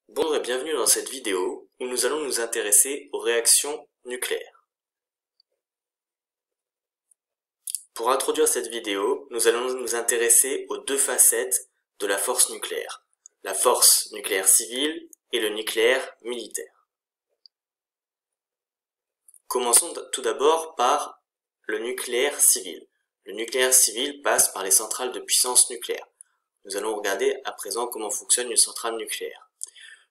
Bonjour et bienvenue dans cette vidéo où nous allons nous intéresser aux réactions nucléaires. Pour introduire cette vidéo, nous allons nous intéresser aux deux facettes de la force nucléaire, la force nucléaire civile et le nucléaire militaire. Commençons tout d'abord par le nucléaire civil. Le nucléaire civil passe par les centrales de puissance nucléaire. Nous allons regarder à présent comment fonctionne une centrale nucléaire.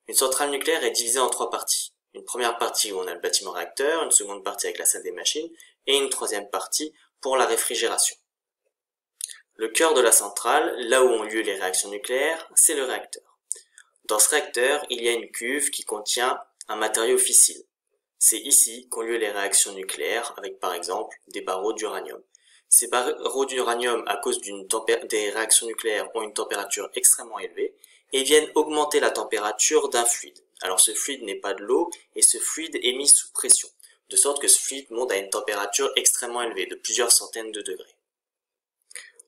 Une centrale nucléaire est divisée en trois parties. Une première partie où on a le bâtiment réacteur, une seconde partie avec la salle des machines, et une troisième partie pour la réfrigération. Le cœur de la centrale, là où ont lieu les réactions nucléaires, c'est le réacteur. Dans ce réacteur, il y a une cuve qui contient un matériau fissile. C'est ici qu'ont lieu les réactions nucléaires avec par exemple des barreaux d'uranium. Ces barreaux d'uranium, à cause des réactions nucléaires, ont une température extrêmement élevée et viennent augmenter la température d'un fluide. Alors ce fluide n'est pas de l'eau et ce fluide est mis sous pression, de sorte que ce fluide monte à une température extrêmement élevée, de plusieurs centaines de degrés.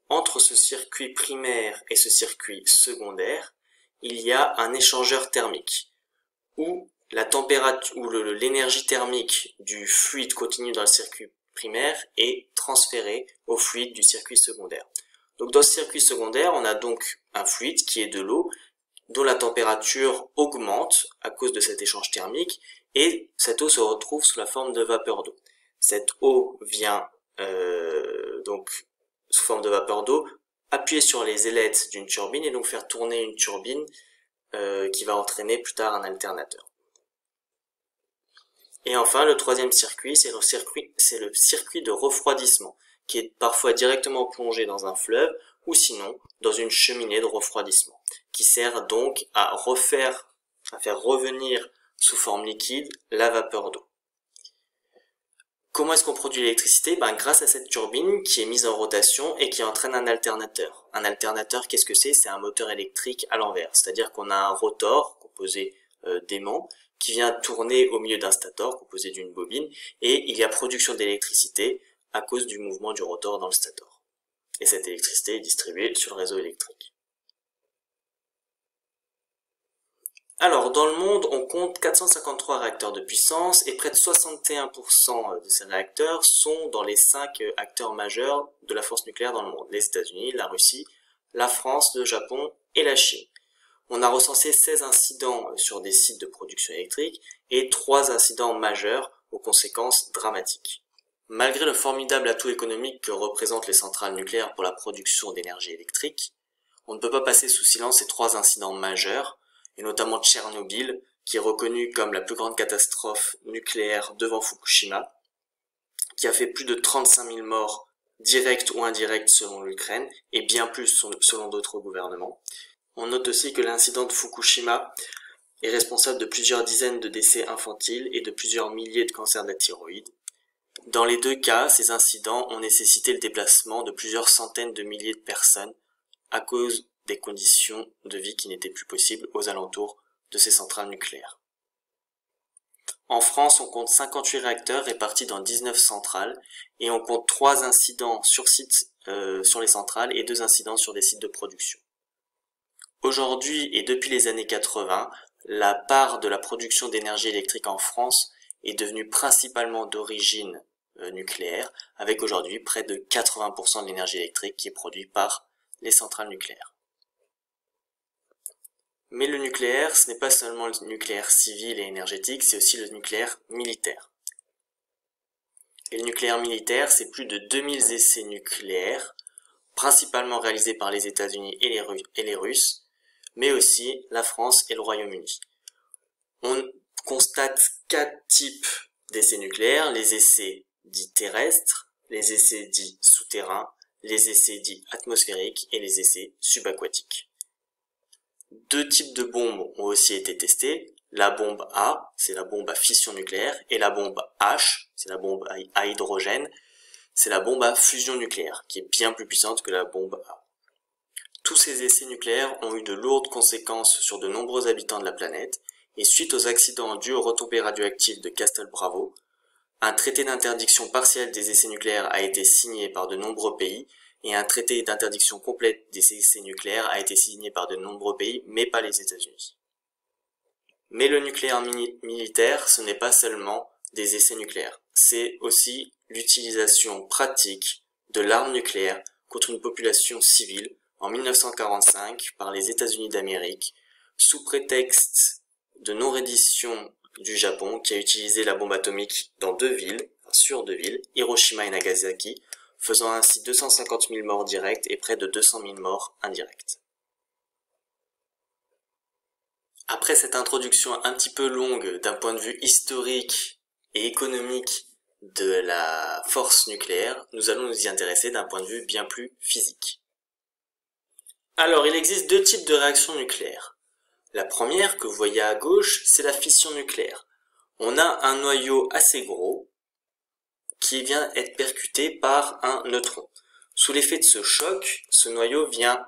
Entre ce circuit primaire et ce circuit secondaire, il y a un échangeur thermique, où l'énergie thermique du fluide contenu dans le circuit primaire est transférée au fluide du circuit secondaire. Donc dans ce circuit secondaire, on a donc un fluide qui est de l'eau, dont la température augmente à cause de cet échange thermique, et cette eau se retrouve sous la forme de vapeur d'eau. Cette eau vient donc sous forme de vapeur d'eau appuyer sur les ailettes d'une turbine et donc faire tourner une turbine qui va entraîner plus tard un alternateur. Et enfin, le troisième circuit, c'est le circuit de refroidissement, qui est parfois directement plongé dans un fleuve ou sinon dans une cheminée de refroidissement, qui sert donc à faire revenir sous forme liquide la vapeur d'eau. Comment est-ce qu'on produit l'électricité? Grâce à cette turbine qui est mise en rotation et qui entraîne un alternateur. Un alternateur, qu'est-ce que c'est? C'est un moteur électrique à l'envers, c'est-à-dire qu'on a un rotor composé d'aimants qui vient tourner au milieu d'un stator composé d'une bobine, et il y a production d'électricité à cause du mouvement du rotor dans le stator. Et cette électricité est distribuée sur le réseau électrique. Alors, dans le monde, on compte 453 réacteurs de puissance et près de 61% de ces réacteurs sont dans les 5 acteurs majeurs de la force nucléaire dans le monde. Les États-Unis, la Russie, la France, le Japon et la Chine. On a recensé 16 incidents sur des sites de production électrique et 3 incidents majeurs aux conséquences dramatiques. Malgré le formidable atout économique que représentent les centrales nucléaires pour la production d'énergie électrique, on ne peut pas passer sous silence ces 3 incidents majeurs, et notamment Tchernobyl, qui est reconnu comme la plus grande catastrophe nucléaire devant Fukushima, qui a fait plus de 35 000 morts directs ou indirects selon l'Ukraine, et bien plus selon d'autres gouvernements. On note aussi que l'incident de Fukushima est responsable de plusieurs dizaines de décès infantiles et de plusieurs milliers de cancers de la thyroïde. Dans les deux cas, ces incidents ont nécessité le déplacement de plusieurs centaines de milliers de personnes à cause des conditions de vie qui n'étaient plus possibles aux alentours de ces centrales nucléaires. En France, on compte 58 réacteurs répartis dans 19 centrales et on compte 3 incidents sur site sur les centrales et 2 incidents sur des sites de production. Aujourd'hui et depuis les années 80, la part de la production d'énergie électrique en France est devenue principalement d'origine nucléaire, avec aujourd'hui près de 80% de l'énergie électrique qui est produite par les centrales nucléaires. Mais le nucléaire, ce n'est pas seulement le nucléaire civil et énergétique, c'est aussi le nucléaire militaire. Et le nucléaire militaire, c'est plus de 2000 essais nucléaires, principalement réalisés par les États-Unis et les Russes, mais aussi la France et le Royaume-Uni. On constate 4 types d'essais nucléaires, les essais dits terrestres, les essais dits souterrains, les essais dits atmosphériques et les essais subaquatiques. 2 types de bombes ont aussi été testés, la bombe A, c'est la bombe à fission nucléaire, et la bombe H, c'est la bombe à hydrogène, c'est la bombe à fusion nucléaire, qui est bien plus puissante que la bombe A. Tous ces essais nucléaires ont eu de lourdes conséquences sur de nombreux habitants de la planète, et suite aux accidents dus aux retombées radioactives de Castle-Bravo, un traité d'interdiction partielle des essais nucléaires a été signé par de nombreux pays, et un traité d'interdiction complète des essais nucléaires a été signé par de nombreux pays, mais pas les États-Unis. Mais le nucléaire militaire, ce n'est pas seulement des essais nucléaires, c'est aussi l'utilisation pratique de l'arme nucléaire contre une population civile en 1945 par les États-Unis d'Amérique, sous prétexte de non-reddition du Japon qui a utilisé la bombe atomique dans sur deux villes, Hiroshima et Nagasaki, faisant ainsi 250 000 morts directs et près de 200 000 morts indirects. Après cette introduction un petit peu longue d'un point de vue historique et économique de la force nucléaire, nous allons nous y intéresser d'un point de vue bien plus physique. Alors, il existe deux types de réactions nucléaires. La première, que vous voyez à gauche, c'est la fission nucléaire. On a un noyau assez gros qui vient être percuté par un neutron. Sous l'effet de ce choc, ce noyau vient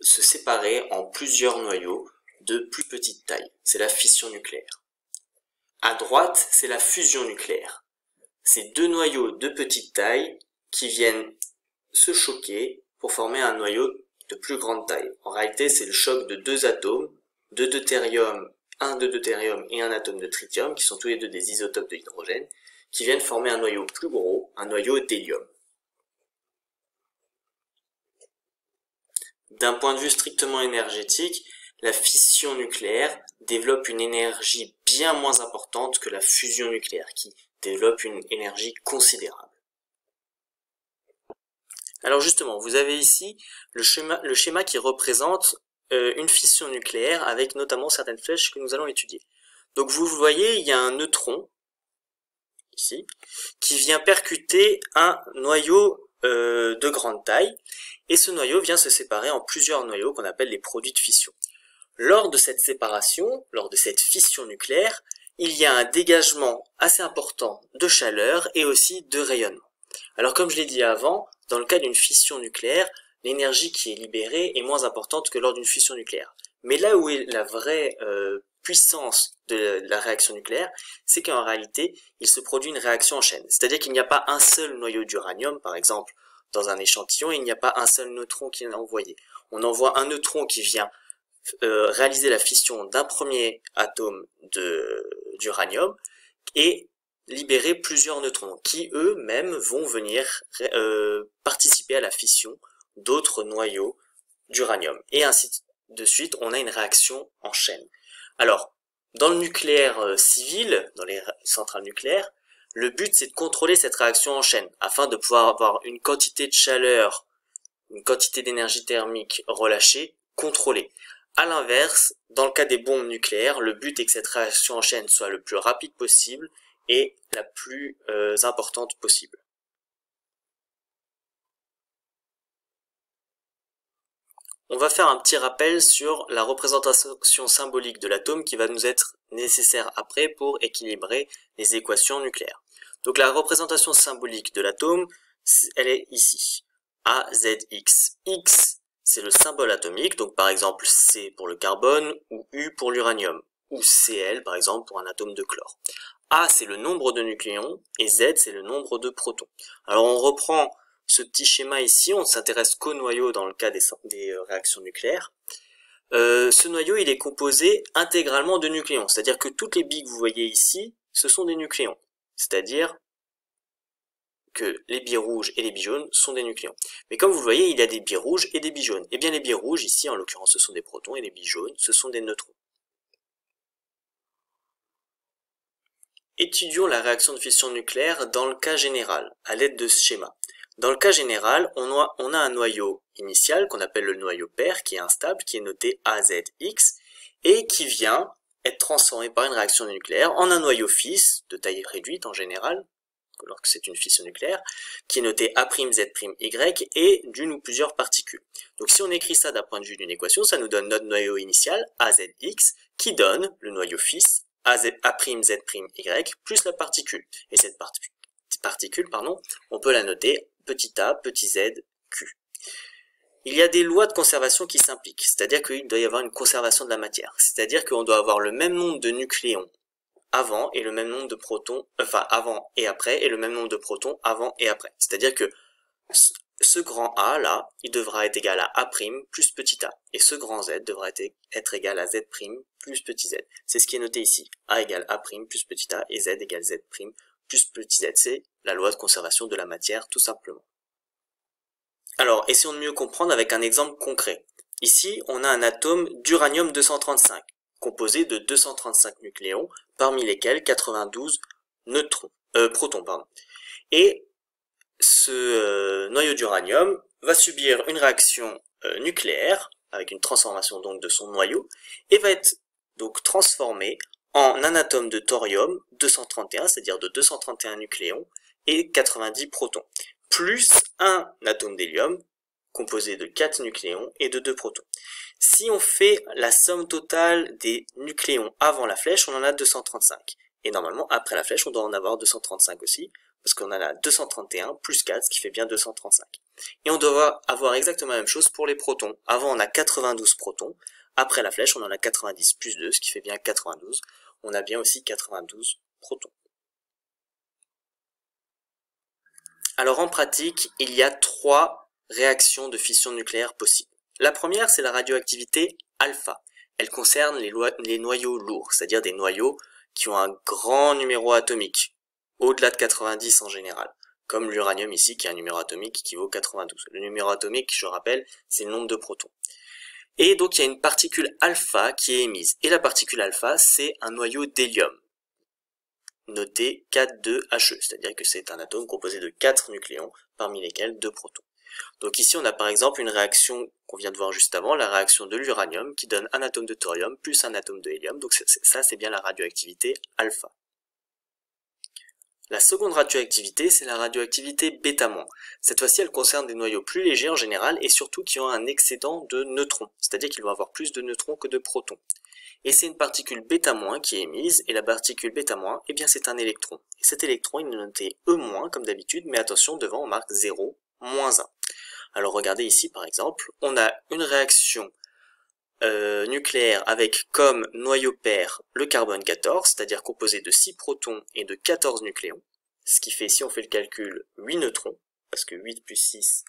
se séparer en plusieurs noyaux de plus petite taille. C'est la fission nucléaire. À droite, c'est la fusion nucléaire. C'est deux noyaux de petite taille qui viennent se choquer pour former un noyau de plus grande taille. En réalité, c'est le choc de deux atomes, un de deutérium et un atome de tritium, qui sont tous les deux des isotopes de hydrogène, qui viennent former un noyau plus gros, un noyau d'hélium. D'un point de vue strictement énergétique, la fission nucléaire développe une énergie bien moins importante que la fusion nucléaire, qui développe une énergie considérable. Alors justement, vous avez ici le schéma qui représente une fission nucléaire avec notamment certaines flèches que nous allons étudier. Donc vous voyez, il y a un neutron, ici, qui vient percuter un noyau de grande taille, et ce noyau vient se séparer en plusieurs noyaux qu'on appelle les produits de fission. Lors de cette séparation, lors de cette fission nucléaire, il y a un dégagement assez important de chaleur et aussi de rayonnement. Alors comme je l'ai dit avant, dans le cas d'une fission nucléaire, l'énergie qui est libérée est moins importante que lors d'une fusion nucléaire. Mais là où est la vraie puissance de la réaction nucléaire, c'est qu'en réalité, il se produit une réaction en chaîne. C'est-à-dire qu'il n'y a pas un seul noyau d'uranium, par exemple, dans un échantillon, et il n'y a pas un seul neutron qui est envoyé. On envoie un neutron qui vient réaliser la fission d'un premier atome d'uranium et libérer plusieurs neutrons qui eux-mêmes vont venir participer à la fission d'autres noyaux d'uranium. Et ainsi de suite, on a une réaction en chaîne. Alors, dans le nucléaire civil, dans les centrales nucléaires, le but c'est de contrôler cette réaction en chaîne afin de pouvoir avoir une quantité de chaleur, une quantité d'énergie thermique relâchée, contrôlée. À l'inverse, dans le cas des bombes nucléaires, le but est que cette réaction en chaîne soit le plus rapide possible et la plus importante possible. On va faire un petit rappel sur la représentation symbolique de l'atome qui va nous être nécessaire après pour équilibrer les équations nucléaires. Donc la représentation symbolique de l'atome, elle est ici. AZX. X, c'est le symbole atomique, donc par exemple C pour le carbone ou U pour l'uranium, ou Cl par exemple pour un atome de chlore. A, c'est le nombre de nucléons, et Z, c'est le nombre de protons. Alors on reprend ce petit schéma ici, on ne s'intéresse qu'au noyau dans le cas des réactions nucléaires. Ce noyau, il est composé intégralement de nucléons, c'est-à-dire que toutes les billes que vous voyez ici, ce sont des nucléons. C'est-à-dire que les billes rouges et les billes jaunes sont des nucléons. Mais comme vous le voyez, il y a des billes rouges et des billes jaunes. Et bien les billes rouges, ici en l'occurrence, ce sont des protons, et les billes jaunes, ce sont des neutrons. Étudions la réaction de fission nucléaire dans le cas général, à l'aide de ce schéma. Dans le cas général, on a un noyau initial qu'on appelle le noyau pair, qui est instable, qui est noté AZX, et qui vient être transformé par une réaction nucléaire en un noyau fils, de taille réduite en général, lorsque c'est une fission nucléaire, qui est noté A'Zy et d'une ou plusieurs particules. Donc si on écrit ça d'un point de vue d'une équation, ça nous donne notre noyau initial, AZX, qui donne le noyau fils, A'Zy plus la particule. Et cette particule, on peut la noter petit a, petit z, q. Il y a des lois de conservation qui s'impliquent, c'est-à-dire qu'il doit y avoir une conservation de la matière, c'est-à-dire qu'on doit avoir le même nombre de nucléons avant et le même nombre de protons, avant et après, et le même nombre de protons avant et après. C'est-à-dire que ce grand A là, il devra être égal à A' plus petit a. Et ce grand Z devra être égal à Z' plus petit z. C'est ce qui est noté ici. A égale A' plus petit a et Z égale Z' plus petit z. C'est la loi de conservation de la matière tout simplement. Alors, essayons de mieux comprendre avec un exemple concret. Ici, on a un atome d'uranium 235, composé de 235 nucléons, parmi lesquels 92 protons. Et ce noyau d'uranium va subir une réaction nucléaire, avec une transformation donc de son noyau, et va être donc transformé en un atome de thorium 231, c'est-à-dire de 231 nucléons, et 90 protons, plus un atome d'hélium, composé de 4 nucléons et de 2 protons. Si on fait la somme totale des nucléons avant la flèche, on en a 235. Et normalement, après la flèche, on doit en avoir 235 aussi, parce qu'on en a 231 plus 4, ce qui fait bien 235. Et on doit avoir exactement la même chose pour les protons. Avant, on a 92 protons. Après la flèche, on en a 90 plus 2, ce qui fait bien 92. On a bien aussi 92 protons. Alors en pratique, il y a 3 réactions de fission nucléaire possibles. La première, c'est la radioactivité alpha. Elle concerne les noyaux lourds, c'est-à-dire des noyaux qui ont un grand numéro atomique, au-delà de 90 en général, comme l'uranium ici qui a un numéro atomique qui vaut 92. Le numéro atomique, je rappelle, c'est le nombre de protons. Et donc il y a une particule alpha qui est émise. Et la particule alpha, c'est un noyau d'hélium, noté 4,2He, c'est-à-dire que c'est un atome composé de 4 nucléons, parmi lesquels 2 protons. Donc ici on a par exemple une réaction qu'on vient de voir juste avant, la réaction de l'uranium qui donne un atome de thorium plus un atome de hélium, donc ça c'est bien la radioactivité alpha. La seconde radioactivité, c'est la radioactivité bêta-. Cette fois-ci, elle concerne des noyaux plus légers en général et surtout qui ont un excédent de neutrons, c'est-à-dire qu'ils vont avoir plus de neutrons que de protons. Et c'est une particule bêta- qui est émise, et la particule bêta-, eh bien c'est un électron. Et cet électron, il est noté E- comme d'habitude, mais attention, devant on marque 0, moins 1. Alors regardez ici par exemple, on a une réaction nucléaire avec comme noyau pair le carbone 14, c'est-à-dire composé de 6 protons et de 14 nucléons, ce qui fait, si on fait le calcul, 8 neutrons, parce que 8 plus 6,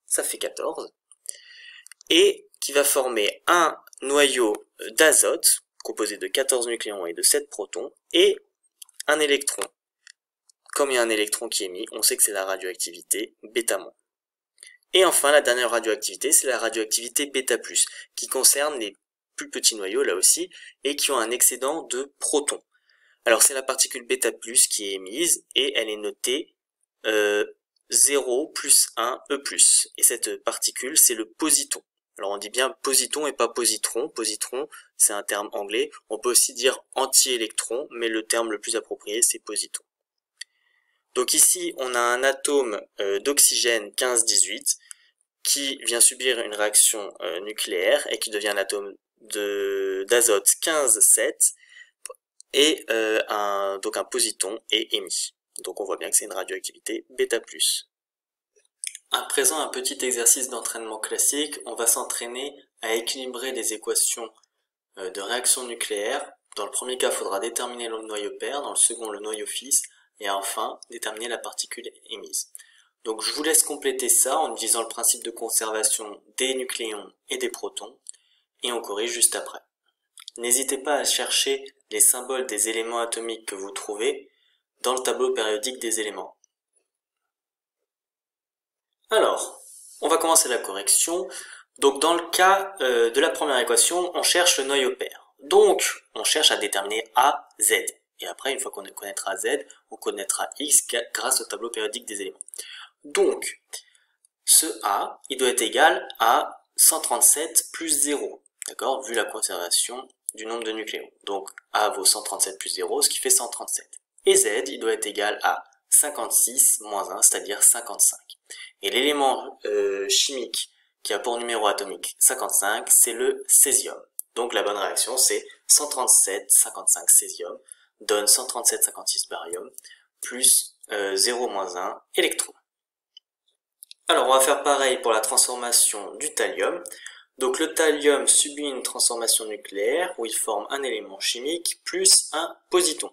ça fait 14, et qui va former un noyau d'azote, composé de 14 nucléons et de 7 protons, et un électron. Comme il y a un électron qui est émis, on sait que c'est la radioactivité bêta-. Et enfin, la dernière radioactivité, c'est la radioactivité bêta+, qui concerne les plus petits noyaux, là aussi, et qui ont un excédent de protons. Alors, c'est la particule bêta+, qui est émise, et elle est notée 0 plus 1 E+. Et cette particule, c'est le positon. Alors, on dit bien positon et pas positron. Positron, c'est un terme anglais. On peut aussi dire anti-électron, mais le terme le plus approprié, c'est positon. Donc ici, on a un atome d'oxygène 15-18 qui vient subir une réaction nucléaire et qui devient un atome d'azote 15-7 et donc un positon est émis. Donc on voit bien que c'est une radioactivité bêta+. À présent, un petit exercice d'entraînement classique. On va s'entraîner à équilibrer les équations de réaction nucléaire. Dans le premier cas, il faudra déterminer le noyau pair, dans le second, le noyau fils, et enfin, déterminer la particule émise. Donc je vous laisse compléter ça en utilisant le principe de conservation des nucléons et des protons, et on corrige juste après. N'hésitez pas à chercher les symboles des éléments atomiques que vous trouvez dans le tableau périodique des éléments. Alors, on va commencer la correction. Donc dans le cas de la première équation, on cherche le noyau pair. Donc, on cherche à déterminer A, Z. Et après, une fois qu'on connaîtra Z, on connaîtra X grâce au tableau périodique des éléments. Donc, ce A, il doit être égal à 137 plus 0, d'accord, vu la conservation du nombre de nucléons. Donc, A vaut 137 plus 0, ce qui fait 137. Et Z, il doit être égal à 56 moins 1, c'est-à-dire 55. Et l'élément chimique qui a pour numéro atomique 55, c'est le césium. Donc la bonne réaction, c'est 137, 55 césium, donne 137, 56 barium, plus 0 moins 1 électron. Alors on va faire pareil pour la transformation du thallium. Donc le thallium subit une transformation nucléaire où il forme un élément chimique plus un positon.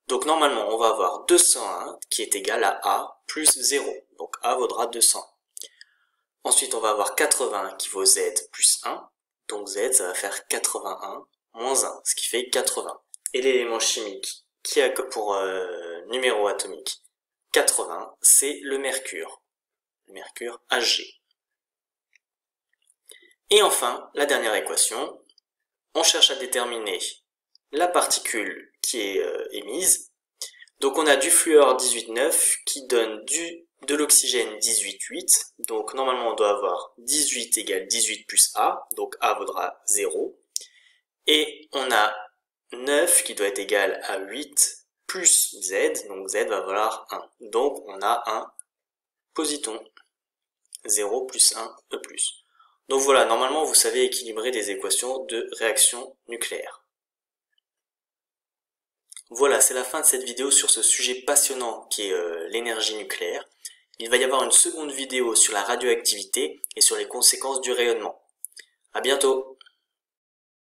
Donc normalement on va avoir 201 qui est égal à A plus 0. Donc A vaudra 200. Ensuite, on va avoir 80 qui vaut Z plus 1. Donc Z, ça va faire 81 moins 1, ce qui fait 80. Et l'élément chimique qui a pour numéro atomique 80, c'est le mercure Hg. Et enfin, la dernière équation, on cherche à déterminer la particule qui est émise. Donc on a du fluor 18,9 qui donne de l'oxygène 18,8. Donc normalement on doit avoir 18 égale 18 plus A, donc A vaudra 0. Et on a 9 qui doit être égal à 8 plus Z, donc Z va valoir 1. Donc on a un positon. 0 plus 1 E+. Donc voilà, normalement vous savez équilibrer des équations de réaction nucléaire. Voilà, c'est la fin de cette vidéo sur ce sujet passionnant qui est l'énergie nucléaire. Il va y avoir une seconde vidéo sur la radioactivité et sur les conséquences du rayonnement. À bientôt!